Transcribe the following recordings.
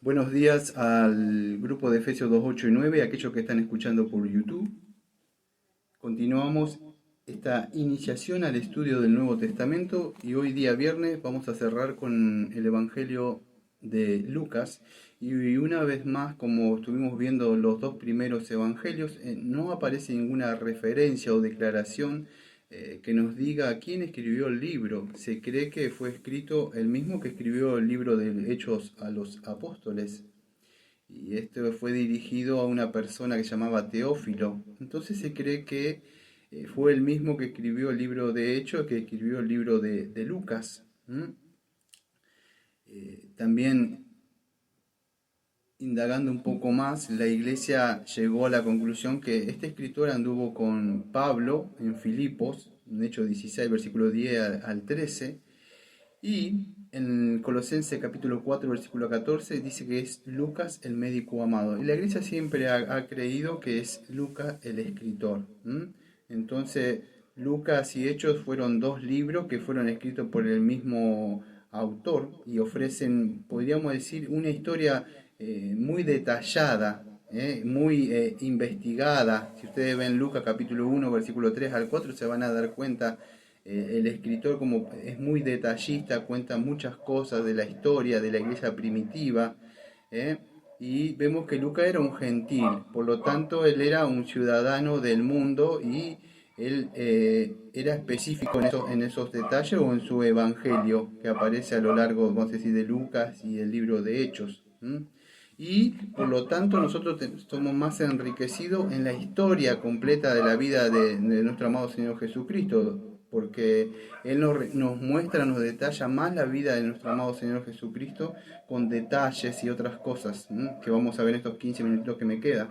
Buenos días al grupo de Efesios 2, 8 y 9, aquellos que están escuchando por YouTube. Continuamos esta iniciación al estudio del Nuevo Testamento y hoy día viernes vamos a cerrar con el Evangelio de Lucas. Y una vez más, como estuvimos viendo los dos primeros evangelios, no aparece ninguna referencia o declaración que nos diga quién escribió el libro. Se cree que fue escrito el mismo que escribió el libro de Hechos a los Apóstoles. Y esto fue dirigido a una persona que se llamaba Teófilo. Entonces se cree que fue el mismo que escribió el libro de Hechos, que escribió el libro de Lucas. También indagando un poco más, la iglesia llegó a la conclusión que este escritor anduvo con Pablo en Filipos, en Hechos 16, versículo 10 al 13, y en Colosenses capítulo 4, versículo 14, dice que es Lucas el médico amado. Y la iglesia siempre ha creído que es Lucas el escritor. Entonces, Lucas y Hechos fueron dos libros que fueron escritos por el mismo autor y ofrecen, podríamos decir, una historia muy detallada, muy investigada. Si ustedes ven Lucas capítulo 1, versículo 3 al 4, se van a dar cuenta. El escritor como es muy detallista, cuenta muchas cosas de la historia de la iglesia primitiva, ¿eh? Y vemos que Lucas era un gentil, por lo tanto él era un ciudadano del mundo y él era específico en esos detalles o en su evangelio que aparece a lo largo, vamos a decir, de Lucas y el libro de Hechos. Y por lo tanto nosotros somos más enriquecidos en la historia completa de la vida de nuestro amado Señor Jesucristo, porque Él nos muestra, nos detalla más la vida de nuestro amado Señor Jesucristo con detalles y otras cosas que vamos a ver en estos 15 minutos que me queda.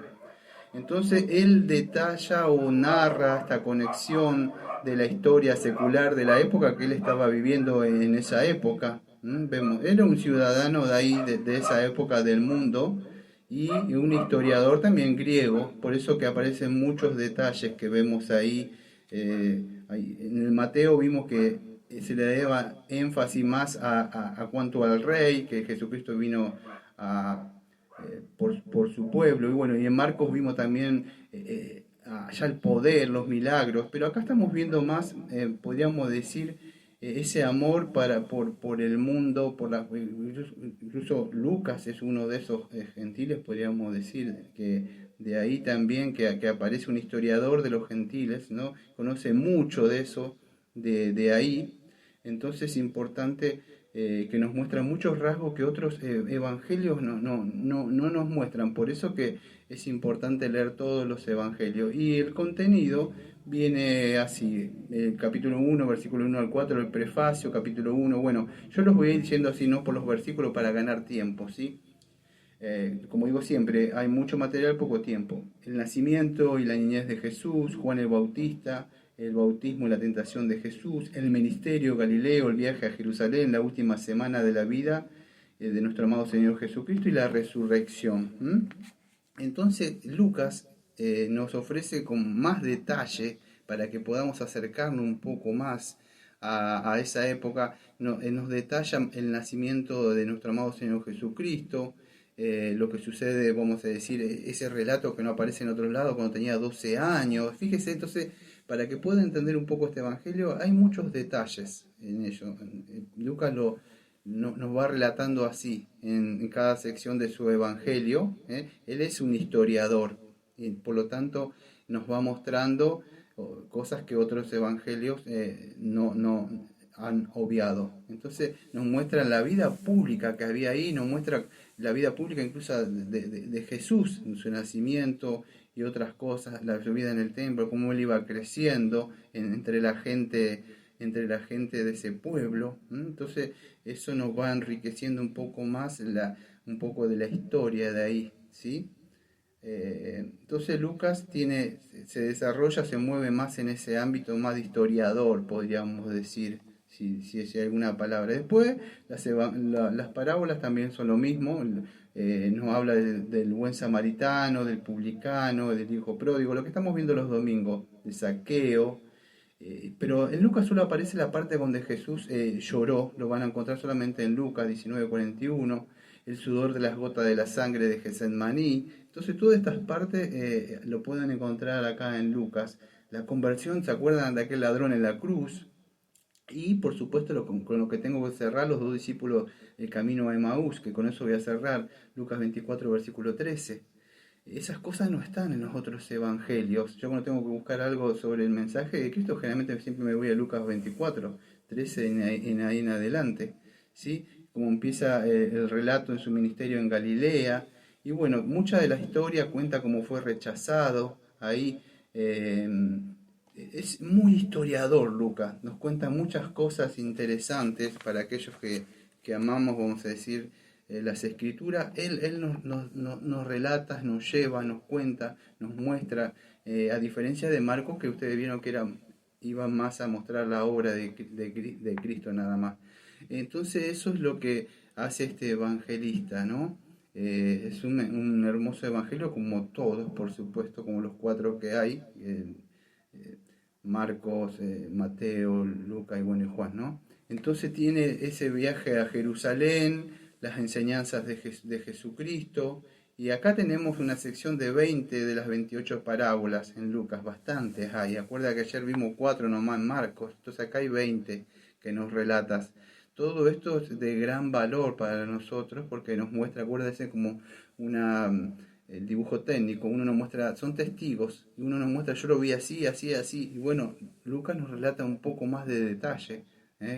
Entonces Él detalla o narra esta conexión de la historia secular de la época que Él estaba viviendo en esa época. Vemos, era un ciudadano de ahí, de esa época del mundo, y un historiador también griego, por eso que aparecen muchos detalles que vemos ahí. En el Mateo vimos que se le daba énfasis más a cuanto al rey, que Jesucristo vino a, por su pueblo, y bueno, y en Marcos vimos también allá el poder, los milagros, pero acá estamos viendo más, podríamos decir, ese amor por el mundo, incluso Lucas es uno de esos gentiles, podríamos decir, que de ahí también que aparece un historiador de los gentiles, ¿no? Conoce mucho de eso, de ahí, entonces es importante que nos muestra muchos rasgos que otros evangelios no nos muestran, por eso que es importante leer todos los evangelios, y el contenido viene así, el capítulo 1, versículo 1 al 4, el prefacio, capítulo 1, bueno, yo los voy a ir diciendo así, no por los versículos para ganar tiempo, ¿sí? Como digo siempre, hay mucho material, poco tiempo. El nacimiento y la niñez de Jesús, Juan el Bautista, el bautismo y la tentación de Jesús, el ministerio Galileo, el viaje a Jerusalén, la última semana de la vida de nuestro amado Señor Jesucristo y la resurrección. Entonces Lucas nos ofrece con más detalle para que podamos acercarnos un poco más a esa época. Nos detalla el nacimiento de nuestro amado Señor Jesucristo, lo que sucede, vamos a decir, ese relato que no aparece en otro lado cuando tenía 12 años. Fíjese, entonces, para que pueda entender un poco este evangelio, hay muchos detalles en ello. Lucas nos va relatando así en cada sección de su evangelio. Él es un historiador y por lo tanto nos va mostrando cosas que otros evangelios no han obviado. Entonces nos muestra la vida pública que había ahí, nos muestra la vida pública incluso de Jesús, en su nacimiento y otras cosas, la vida en el templo, cómo él iba creciendo entre la gente de ese pueblo. Entonces eso nos va enriqueciendo un poco más un poco de la historia de ahí, ¿sí? Entonces Lucas se desarrolla, se mueve más en ese ámbito más de historiador, podríamos decir, si hay alguna palabra. Después, las parábolas también son lo mismo, nos habla del buen samaritano, del publicano, del hijo pródigo, lo que estamos viendo los domingos, de Saqueo. Pero en Lucas solo aparece la parte donde Jesús lloró, lo van a encontrar solamente en Lucas 19:41. el sudor de las gotas de la sangre de Getsemaní. Entonces todas estas partes lo pueden encontrar acá en Lucas. La conversión, ¿se acuerdan de aquel ladrón en la cruz? Y por supuesto con lo que tengo que cerrar, los dos discípulos, el camino a Emaús, que con eso voy a cerrar, Lucas 24, versículo 13. Esas cosas no están en los otros evangelios. Yo cuando tengo que buscar algo sobre el mensaje de Cristo, generalmente siempre me voy a Lucas 24, 13 en ahí en adelante, ¿sí? Como empieza el relato en su ministerio en Galilea. Y bueno, mucha de la historia cuenta cómo fue rechazado ahí. Es muy historiador Lucas, nos cuenta muchas cosas interesantes para aquellos que amamos, vamos a decir, las escrituras. Él nos relata, nos lleva, nos cuenta, nos muestra, a diferencia de Marcos, que ustedes vieron que iba más a mostrar la obra de Cristo nada más. Entonces eso es lo que hace este evangelista, ¿no? Es un hermoso evangelio como todos, por supuesto, como los 4 que hay. Marcos, Mateo, Lucas y bueno, y Juan, ¿no? Entonces tiene ese viaje a Jerusalén, las enseñanzas de Jesucristo, y acá tenemos una sección de 20 de las 28 parábolas en Lucas, bastantes hay. Acuerda que ayer vimos 4 nomás en Marcos, entonces acá hay 20 que nos relatas. Todo esto es de gran valor para nosotros porque nos muestra, acuérdense, como el dibujo técnico, uno nos muestra, son testigos, y uno nos muestra, yo lo vi así, así, así, y bueno, Lucas nos relata un poco más de detalle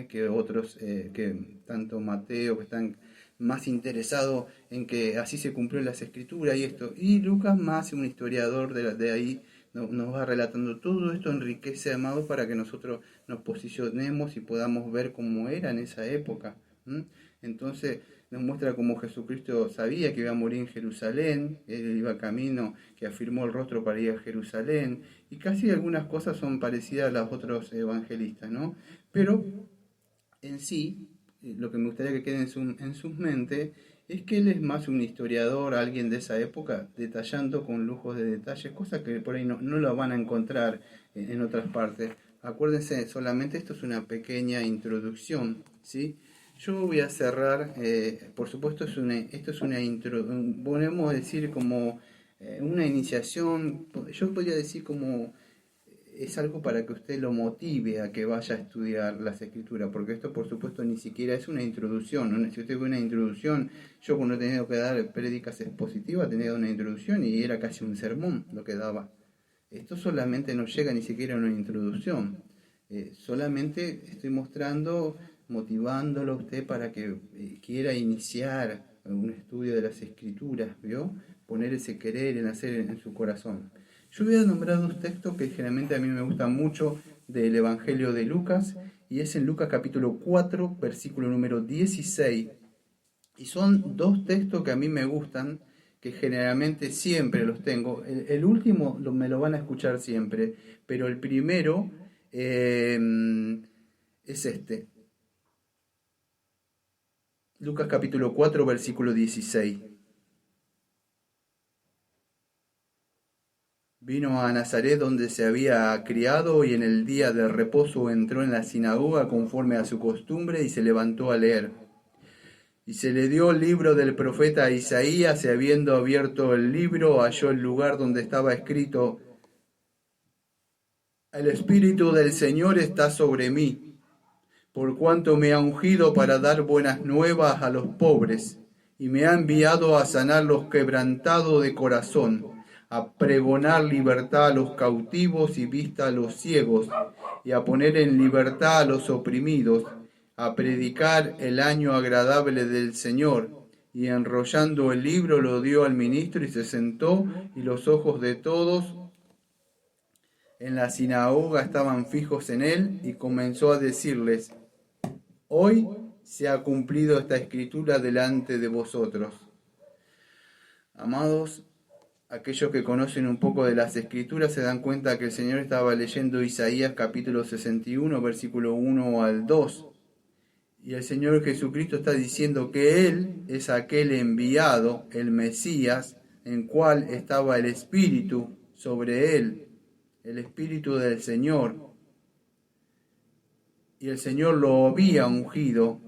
que otros, que tanto Mateo, que están más interesados en que así se cumplió las escrituras y esto, y Lucas más un historiador de ahí, nos va relatando todo esto, enriquece, amado, para que nosotros nos posicionemos y podamos ver cómo era en esa época. Entonces nos muestra cómo Jesucristo sabía que iba a morir en Jerusalén, él iba camino, que afirmó el rostro para ir a Jerusalén, y casi algunas cosas son parecidas a los otros evangelistas, ¿no? Pero en sí, lo que me gustaría que quede en sus mentes es que él es más un historiador, alguien de esa época, detallando con lujos de detalles, cosas que por ahí no lo van a encontrar en otras partes. Acuérdense, solamente esto es una pequeña introducción, ¿sí? Yo voy a cerrar, por supuesto, esto es una introducción, podemos decir como una iniciación, yo podría decir como es algo para que usted lo motive a que vaya a estudiar las escrituras, porque esto por supuesto ni siquiera es una introducción, ¿no? Si usted ve una introducción, yo cuando he tenido que dar prédicas expositivas tenía una introducción y era casi un sermón lo que daba. Esto solamente no llega ni siquiera a una introducción, solamente estoy mostrando, motivándolo a usted para que quiera iniciar un estudio de las escrituras, ¿vio? Poner ese querer en hacer en su corazón. Yo voy a nombrar 2 textos que generalmente a mí me gustan mucho del Evangelio de Lucas, y es en Lucas capítulo 4, versículo número 16. Y son 2 textos que a mí me gustan, que generalmente siempre los tengo. El último me lo van a escuchar siempre, pero el primero es este. Lucas capítulo 4, versículo 16. Vino a Nazaret donde se había criado y en el día de reposo entró en la sinagoga conforme a su costumbre y se levantó a leer. Y se le dio el libro del profeta Isaías y habiendo abierto el libro halló el lugar donde estaba escrito: El Espíritu del Señor está sobre mí, por cuanto me ha ungido para dar buenas nuevas a los pobres y me ha enviado a sanar los quebrantados de corazón, a pregonar libertad a los cautivos y vista a los ciegos, y a poner en libertad a los oprimidos, a predicar el año agradable del Señor. Y enrollando el libro lo dio al ministro y se sentó, y los ojos de todos en la sinagoga estaban fijos en él, y comenzó a decirles: Hoy se ha cumplido esta escritura delante de vosotros. Amados, aquellos que conocen un poco de las escrituras se dan cuenta que el Señor estaba leyendo Isaías capítulo 61, versículo 1 al 2. Y el Señor Jesucristo está diciendo que Él es aquel enviado, el Mesías, en cual estaba el Espíritu sobre Él, el Espíritu del Señor. Y el Señor lo había ungido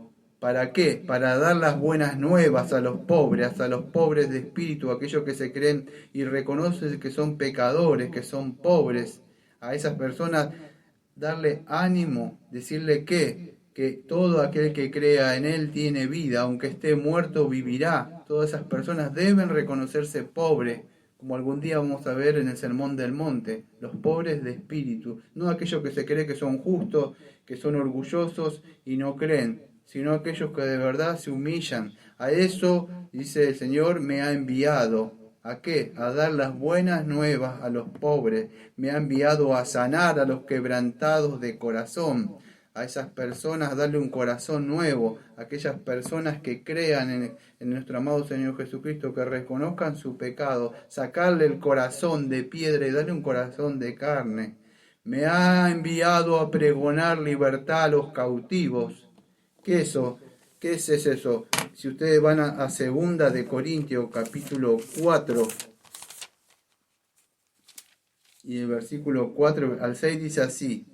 ¿Para qué? Para dar las buenas nuevas a los pobres de espíritu, aquellos que se creen y reconocen que son pecadores, que son pobres. A esas personas darle ánimo, decirle que todo aquel que crea en Él tiene vida, aunque esté muerto vivirá. Todas esas personas deben reconocerse pobres, como algún día vamos a ver en el Sermón del Monte, los pobres de espíritu, no aquellos que se creen que son justos, que son orgullosos y no creen, sino aquellos que de verdad se humillan. A eso, dice el Señor, me ha enviado. ¿A qué? A dar las buenas nuevas a los pobres. Me ha enviado a sanar a los quebrantados de corazón. A esas personas darle un corazón nuevo. A aquellas personas que crean en nuestro amado Señor Jesucristo, que reconozcan su pecado. Sacarle el corazón de piedra y darle un corazón de carne. Me ha enviado a pregonar libertad a los cautivos. ¿Qué es eso? ¿Qué es eso? Si ustedes van a 2 de Corintios capítulo 4 y el versículo 4 al 6 dice así: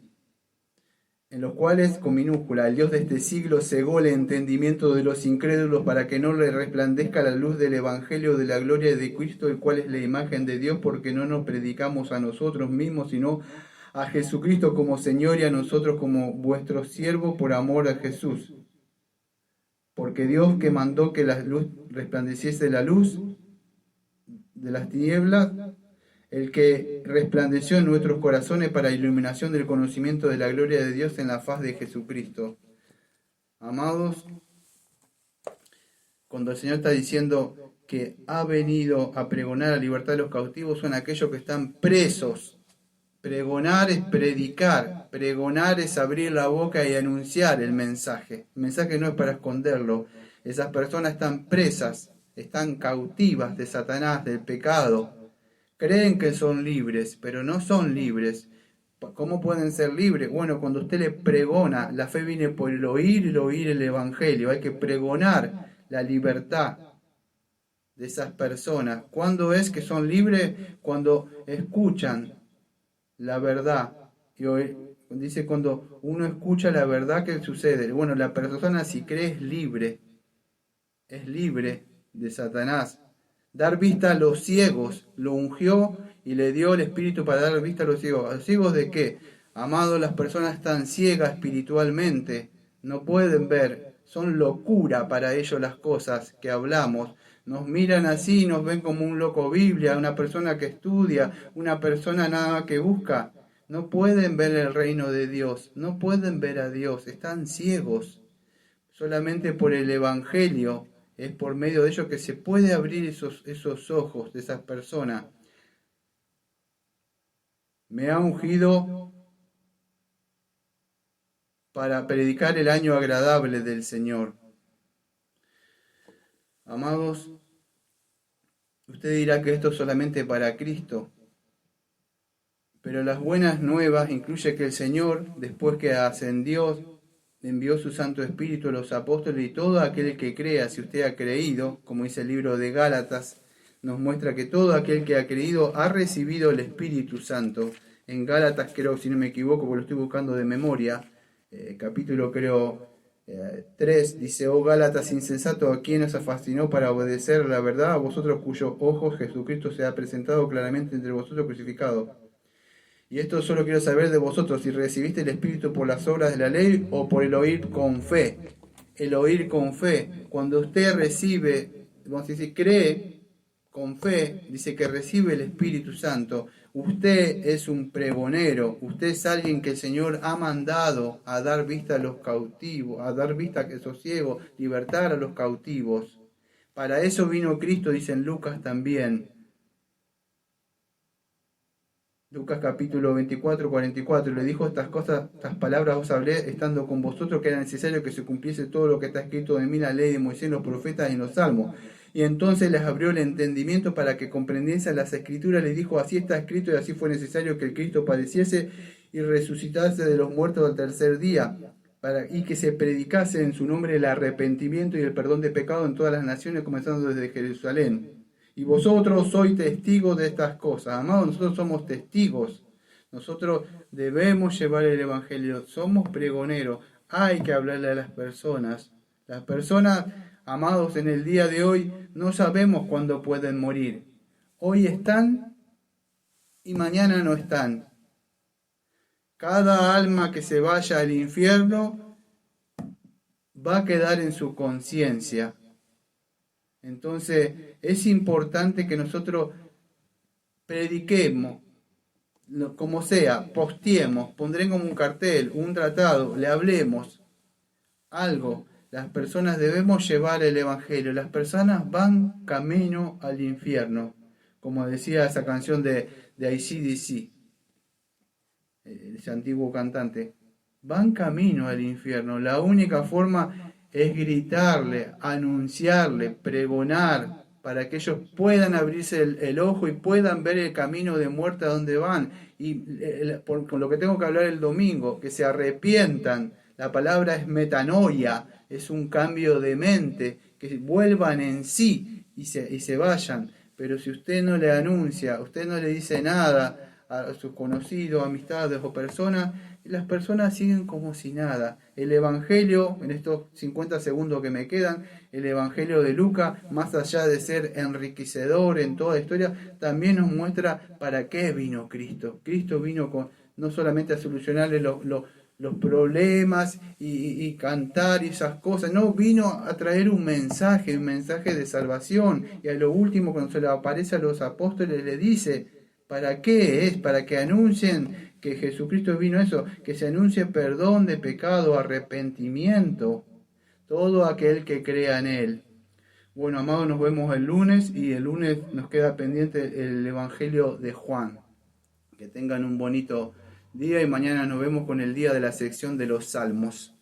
en los cuales, con minúscula, el Dios de este siglo cegó el entendimiento de los incrédulos para que no le resplandezca la luz del Evangelio de la gloria de Cristo, el cual es la imagen de Dios, porque no nos predicamos a nosotros mismos, sino a Jesucristo como Señor y a nosotros como vuestros siervos por amor a Jesús. Porque Dios, que mandó que la luz resplandeciese la luz de las tinieblas, el que resplandeció en nuestros corazones para iluminación del conocimiento de la gloria de Dios en la faz de Jesucristo. Amados, cuando el Señor está diciendo que ha venido a pregonar la libertad de los cautivos, son aquellos que están presos. Pregonar es predicar, pregonar es abrir la boca y anunciar el mensaje. El mensaje no es para esconderlo. Esas personas están presas, están cautivas de Satanás, del pecado. Creen que son libres, pero no son libres. ¿Cómo pueden ser libres? Bueno, cuando usted le pregona, la fe viene por el oír el Evangelio. Hay que pregonar la libertad de esas personas. ¿Cuándo es que son libres? Cuando escuchan la verdad. Y hoy dice, cuando uno escucha la verdad, ¿qué sucede? Bueno, la persona, si cree, es libre de Satanás. Dar vista a los ciegos, lo ungió y le dio el Espíritu para dar vista a los ciegos. ¿A los ciegos de qué? Amados, las personas están ciegas espiritualmente, no pueden ver, son locura para ellos las cosas que hablamos. Nos miran así, nos ven como un loco Biblia, una persona que estudia, una persona nada que busca. No pueden ver el reino de Dios, no pueden ver a Dios, están ciegos. Solamente por el Evangelio es por medio de ello que se puede abrir esos ojos de esas personas. Me ha ungido para predicar el año agradable del Señor. Amados, usted dirá que esto es solamente para Cristo, pero las buenas nuevas incluye que el Señor, después que ascendió, envió su Santo Espíritu a los apóstoles, y todo aquel que crea, si usted ha creído, como dice el libro de Gálatas, nos muestra que todo aquel que ha creído ha recibido el Espíritu Santo. En Gálatas, creo, si no me equivoco, porque lo estoy buscando de memoria, capítulo 3, dice: oh Gálatas insensato, ¿a quién os fascinó para obedecer la verdad? A vosotros cuyos ojos Jesucristo se ha presentado claramente entre vosotros crucificado. Y esto solo quiero saber de vosotros, si recibiste el Espíritu por las obras de la ley o por el oír con fe. El oír con fe. Cuando usted recibe, vamos a decir, cree con fe, dice que recibe el Espíritu Santo. Usted es un pregonero, usted es alguien que el Señor ha mandado a dar vista a los cautivos, a dar vista a esos ciegos, libertar a los cautivos. Para eso vino Cristo, dice en Lucas también. Lucas capítulo 24, 44, le dijo: estas palabras os hablé estando con vosotros, que era necesario que se cumpliese todo lo que está escrito de mí en la ley de Moisés, en los profetas y en los salmos. Y entonces les abrió el entendimiento para que comprendiesen las escrituras, les dijo: así está escrito y así fue necesario que el Cristo padeciese y resucitase de los muertos al tercer día, y que se predicase en su nombre el arrepentimiento y el perdón de pecado en todas las naciones, comenzando desde Jerusalén. Y vosotros sois testigos de estas cosas. Amados, nosotros somos testigos. Nosotros debemos llevar el Evangelio. Somos pregoneros. Hay que hablarle a las personas. Las personas, amados, en el día de hoy no sabemos cuándo pueden morir. Hoy están y mañana no están. Cada alma que se vaya al infierno va a quedar en su conciencia. Entonces es importante que nosotros prediquemos, como sea, posteemos, pondremos un cartel, un tratado, le hablemos algo. Las personas debemos llevar el Evangelio. Las personas van camino al infierno, como decía esa canción de AC/DC, ese antiguo cantante. Van camino al infierno. La única forma es gritarle, anunciarle, pregonar, para que ellos puedan abrirse el ojo y puedan ver el camino de muerte a donde van. Y con lo que tengo que hablar el domingo, que se arrepientan. La palabra es metanoia, es un cambio de mente, que vuelvan en sí y se vayan. Pero si usted no le anuncia, usted no le dice nada a sus conocidos, amistades o personas, las personas siguen como si nada. El Evangelio, en estos 50 segundos que me quedan, el Evangelio de Lucas, más allá de ser enriquecedor en toda la historia, también nos muestra para qué vino Cristo. Cristo vino no solamente a solucionarle los problemas y cantar y esas cosas, no, vino a traer un mensaje de salvación. Y a lo último, cuando se le aparece a los apóstoles, le dice, ¿para qué es? Para que anuncien que Jesucristo vino a eso, que se anuncie perdón de pecado, arrepentimiento, todo aquel que crea en Él. Bueno, amados, nos vemos el lunes y el lunes nos queda pendiente el Evangelio de Juan. Que tengan un bonito día y mañana nos vemos con el día de la sección de los Salmos.